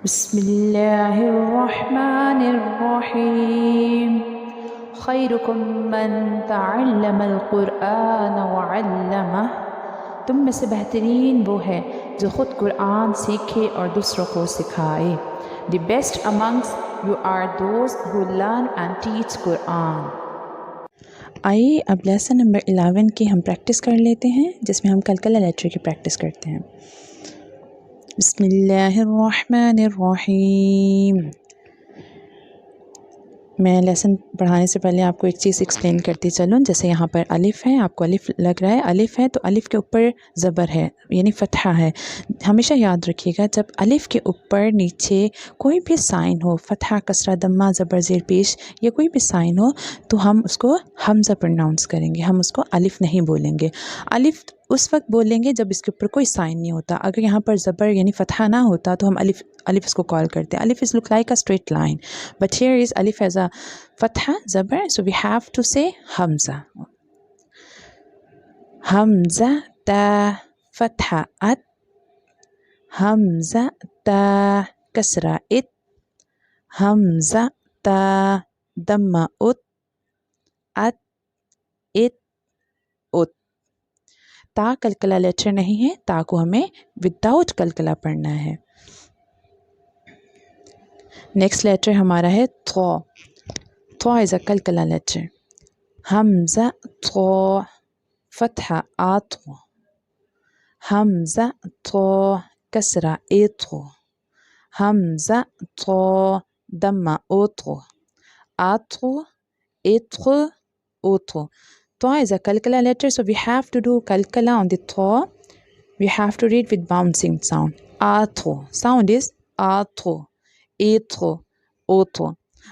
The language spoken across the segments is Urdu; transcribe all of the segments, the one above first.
بسم الله الرحمن الرحیم خیرکم من تعلم القرآن وعلمہ، تم میں سے بہترین وہ ہے جو خود قرآن سیکھے اور دوسروں کو سکھائے۔ The best amongst you are those who learn and teach Quran۔ آئیے اب لیسن نمبر 11 کی ہم پریکٹس کر لیتے ہیں، جس میں ہم کلکلہ لیٹر کی پریکٹس کرتے ہیں۔ بسم اللہ الرحمن الرحیم۔ میں لیسن پڑھانے سے پہلے آپ کو ایک چیز ایکسپلین کرتی چلوں۔ جیسے یہاں پر الف ہے، آپ کو الف لگ رہا ہے، الف ہے تو الف کے اوپر زبر ہے یعنی فتحہ ہے۔ ہمیشہ یاد رکھیے گا جب الف کے اوپر نیچے کوئی بھی سائن ہو، فتحہ، کسرہ، دمہ، زبر، زیر پیش یا کوئی بھی سائن ہو تو ہم اس کو حمزہ پروناؤنس کریں گے، ہم اس کو الف نہیں بولیں گے۔ الف اس وقت بولیں گے جب اس کے اوپر کوئی سائن نہیں ہوتا۔ اگر یہاں پر زبر یعنی فتحہ نہ ہوتا تو ہم الف اس کو کال کرتے ہیں۔ الف is look like a straight line but here is الف ایز اے فتحہ زبر، so we have to say حمزہ۔ حمزہ تا فتحہ ات، حمزہ تا کسرہ ات، حمزہ تا دمہ ات، ات ات ات۔ تا کلکلہ لیٹر نہیں ہے، تا کو ہمیں وداؤٹ کلکلہ پڑھنا ہے۔ نیکسٹ لیٹر ہمارا ہے تھو۔ تھو از اے کلکلہ لیٹر۔ حمزہ تھو فتحہ آتھو، حمزہ تھو کسرہ ایتھو، حمزہ تھو دمہ اوتھو، آتھو ایتھو اوتھو۔ Thaw is a kalkala letter, so we have to do kalkala on the thaw. We have to read with bouncing sound. Atho. Sound is atho, etho, otho.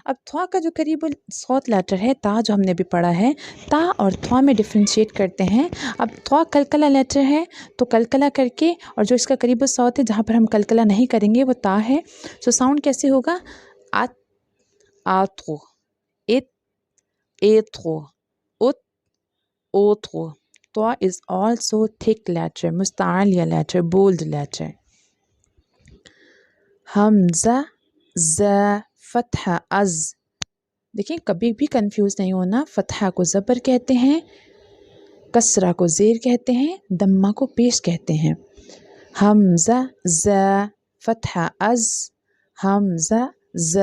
اب تھوا کا جو قریب الصوت لیٹر ہے تا جو ہم نے بھی پڑھا ہے، تا اور تھوا میں ڈفرینشیٹ کرتے ہیں۔ اب تھوا کلکلہ لیٹر ہے تو کلکلہ کر کے، اور جو اس کا قریب الصوت ہے جہاں پر ہم کلکلہ نہیں کریں گے وہ تا ہے، سو ساؤنڈ کیسے ہوگا؟ ات، آتھو، ات، ایتھو، ات، اوتھو۔ توا is also thick letter، مستعلیہ لیٹر، بولڈ لیٹر۔ حمزہ ز فتحہ از، دیکھیں کبھی بھی کنفیوز نہیں ہونا، فتحہ کو زبر کہتے ہیں، کسرہ کو زیر کہتے ہیں، دمہ کو پیش کہتے ہیں۔ حمزہ ز فتحہ از، حمزہ ز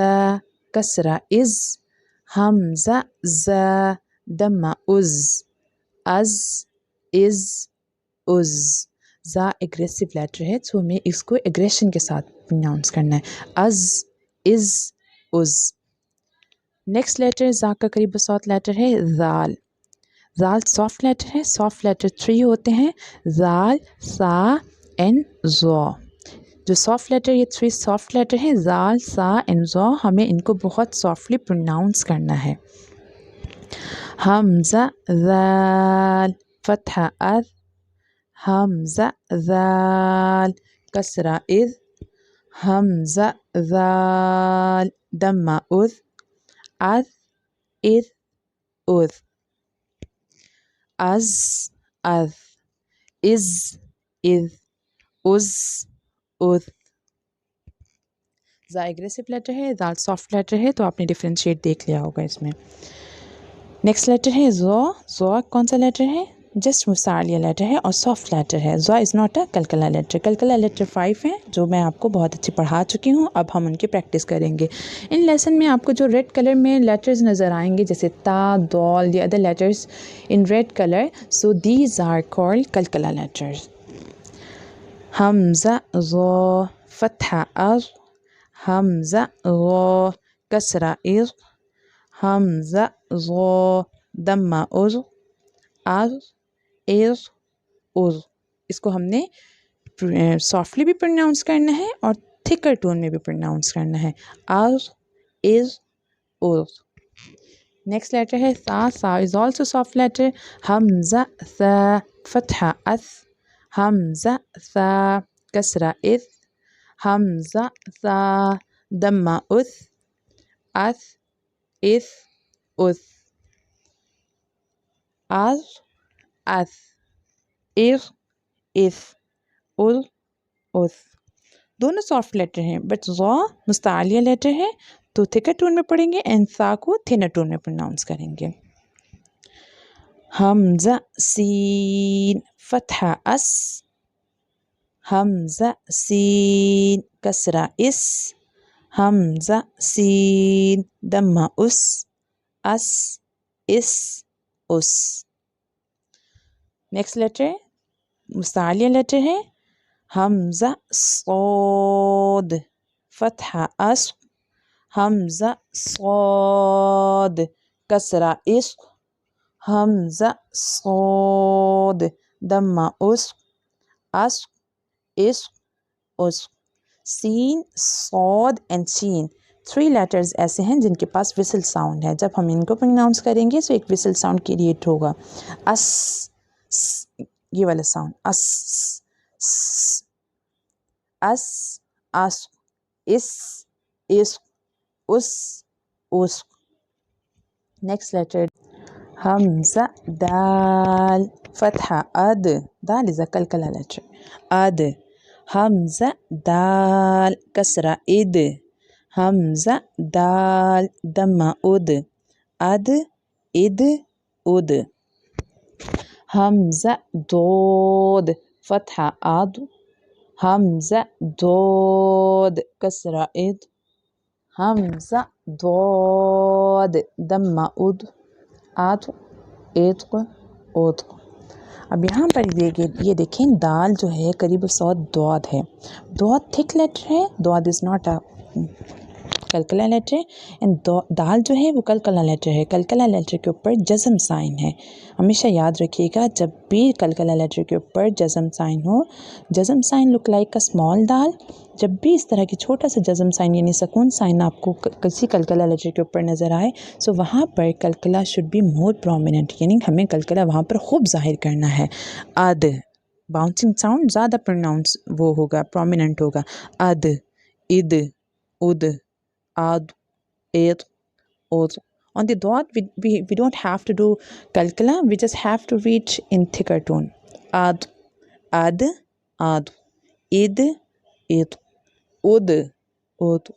کسرہ از، حمزہ ز دمہ از، از، از، از۔ زا ایگریسو لیٹر ہے تو ہمیں اس کو ایگریشن کے ساتھ پروناؤنس کرنا ہے۔ از، از، از۔ نیکسٹ لیٹر زا کا قریب الصوت لیٹر ہے ذال۔ ذال سافٹ لیٹر ہے، سافٹ لیٹر 3 ہوتے ہیں، ذال، سا اینڈ زو۔ جو سافٹ لیٹر یہ 3 سافٹ لیٹر ہیں، ذال، سا اینڈ زو، ہمیں ان کو بہت سافٹلی پروناؤنس کرنا ہے۔ حمزہ ذال فتحہ اذ، حمزہ ذال کسرہ اذ، حمزہ ذال دمہ اذ، اذ، اذ، اذ، از، اذ، از، اذ، از، اذ۔ زا ایگریسو لیٹر ہے، ذال سافٹ لیٹر ہے، تو آپ نے ڈفرینشیٹ دیکھ لیا ہوگا اس میں۔ نیکسٹ لیٹر ہے زو۔ زو کون سا لیٹر ہے؟ جسٹ مستعلیہ لیٹر ہے اور سافٹ لیٹر ہے۔ زو از ناٹ اے کلکلہ لیٹر۔ کلکلہ لیٹر 5 ہیں جو میں آپ کو بہت اچھی پڑھا چکی ہوں، اب ہم ان کی پریکٹس کریں گے۔ ان لیسن میں آپ کو جو ریڈ کلر میں لیٹرز نظر آئیں گے جیسے تا، دال، the other letters in red colour, so these are called کلکلہ لیٹرز۔ حمزہ زو فتحہ از، حمزہ زو کسرہ از، حمزہ زو دمہ از، از، از، از۔ اس کو ہم نے سافٹلی بھی پروناؤنس کرنا ہے اور تھکر ٹون میں بھی پروناؤنس کرنا ہے، از، از، از۔ نیکسٹ لیٹر ہے سا۔ سا از آلسو سافٹ لیٹر۔ حمزہ سا فتحہ اس، حمزہ سا کسرہ اس، حمزہ سا دمہ اس، اس، اس، اس، از، اس، اس، اس، از، اس۔ دونوں سافٹ لیٹر ہیں بٹ ضا مستعلیہ لیٹر ہے تو تھکر ٹون میں پڑھیں گے اینڈ ثا کو تھنر ٹون میں پروناؤنس کریں گے. حمزہ سین فتحہ اس، حمزہ سین کسرہ اس، حمزہ سین دمہ اس، اس اس. نیکسٹ لیٹر مستعلیہ لیٹر ہے حمزہ صاد فتحہ اس، حمزہ صاد کسرہ اس، حمزہ صاد دمہ اس، اس. سین صاد اینڈ شین 3 لیٹرز ایسے ہیں جن کے پاس وسل ساؤنڈ ہے. جب ہم ان کو پروناؤنس کریں گے تو ایک وسل ساؤنڈ کریٹ ہوگا. اس یہ والا ساؤنڈ اس، اس، اس. نیکسٹ لیٹر حمزہ دال فتحہ اد، دال is a قلقلہ letter. اد، حمزہ دال کسرہ اد، حمزہ دال دمہ اد، اد اد. حمزہ ضاد فتحہ عد، حمزہ ضاد کسرہ اد، حمزہ ضاد دمہ اد، اد. اب یہاں پر یہ دیکھیں دال جو ہے قریب صوت ضاد ہے. ضاد تھک لیٹر ہے، ضاد از ناٹ اے قلقلہ لیٹر، اینڈ دال جو ہے وہ قلقلہ لیٹر ہے. قلقلہ لیٹر کے اوپر جزم سائن ہے. ہمیشہ یاد رکھیے گا جب بھی قلقلہ لیٹر کے اوپر جزم سائن ہو، جزم sign look like a small دال. جب بھی اس طرح کی چھوٹا سا جزم سائن یعنی سکون سائن آپ کو کسی قلقلہ لیٹر کے اوپر نظر آئے سو وہاں پر قلقلہ شوڈ بی مور پرومیننٹ، یعنی ہمیں قلقلہ وہاں پر خوب ظاہر کرنا ہے. اد باؤنسنگ ساؤنڈ زیادہ پروناؤنس وہ ہوگا، پرومیننٹ ہوگا. اد، اد، اد، آد، اید، اود. On the dot, we don't have to do kalkala, we just have to reach in thicker tone. Ad, ad, ad, id, id, ud, ud.